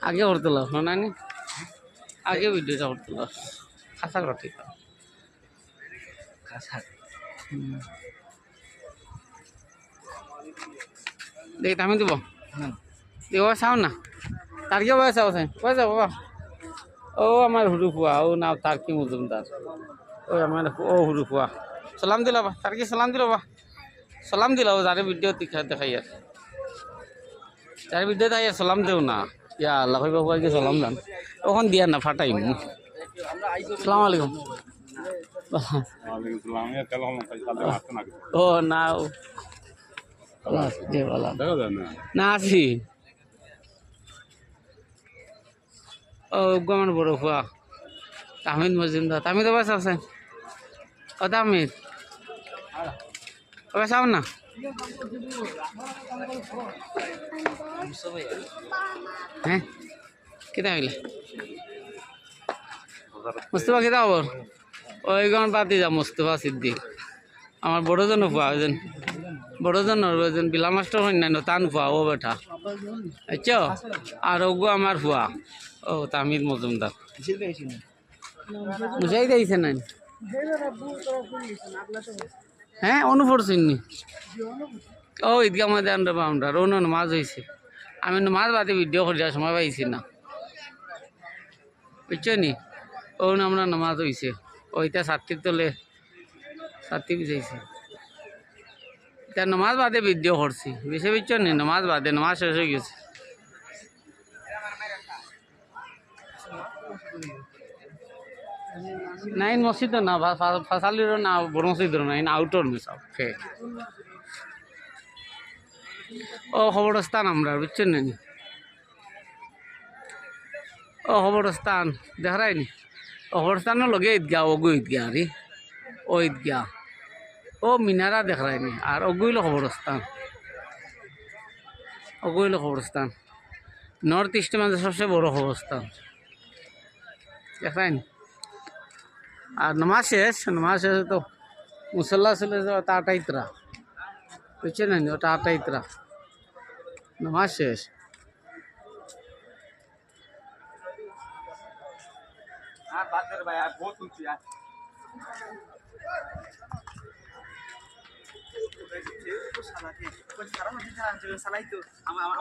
আগে করতেল না নি আগে ভিডিওটা করতেল খাসা করতে দেখি আমি দিব দিব চাও না তার কি বয়স আছে বয়স বাবা ও আমার হুরু ফুয়া ও নাও তার কি মজুমদার ও আমার ও হুরু ফুয়া সালাম দিলা বা তার কি সালাম দিল বা সালাম দিলা ও যারে ভিডিও দেখাই আর যারে ভিডিও দেখাই সালাম দেও না ইয়া আল্লাহ বাবু আজকে সালাম দান ওখান দিয়া না ফাটাই আসসালামু আলাইকুম ও না না আছি ও আমার বড় ফুয়া তাহমিদ মজুমদার তামিদ বাস আছেন ও তামিদ ওকে চাও না হ্যাঁ কেটা হইলে মুস্তফা কেটা খবর ওই গান পাতি যা মুস্তফা সিদ্দিক আমার বড়জন ফুয়া ওইজন বড়জন ওইজন বিলা মাস্টার অন্যান্য টান ফুয়া ও বেটা আচ্ছা আর ওগো আমার ফুয়া ও তামিদ মজুমদার বুঝাই দিয়েছে না হ্যাঁ অনুভব চিনি ও ঈদগা মধ্যে আনবা আমরা রোন মাছ হয়েছে আমি মাছ বাদে ভিডিও করে যাওয়ার সময় পাইছি না বুঝছো নি ও আমরা নামাজ হয়েছে ওইটা ছাত্রীর তলে ছাত্রী বুঝাইছে তা নামাজ বাদে ভিডিও করছি বেশি বুঝছো নি নামাজ বাদে নামাজ শেষ হয়ে গেছে নাইন মসজিদ না ফাঁসালির না বড় মসজিদ না আউটর মিশাও ও খবরস্থান আমরা বুঝছেন না ও খবরস্থান দেখারাইনি ও খবরস্থানও লগে ঈদগা অগু ঈদগা আরে ও ঈদগা ও মিনারা দেখারাইনি আর অগুইল খবরস্থান অগুইল খবরস্থান নর্থ ইস্টের মধ্যে সবচেয়ে বড় খবরস্থান দেখারাইনি আর নমাজ শেষ তো মুসল্লা চলে যাওয়া ওটা 28রা বুঝছেন না ওটা 28রা নমাজ শেষ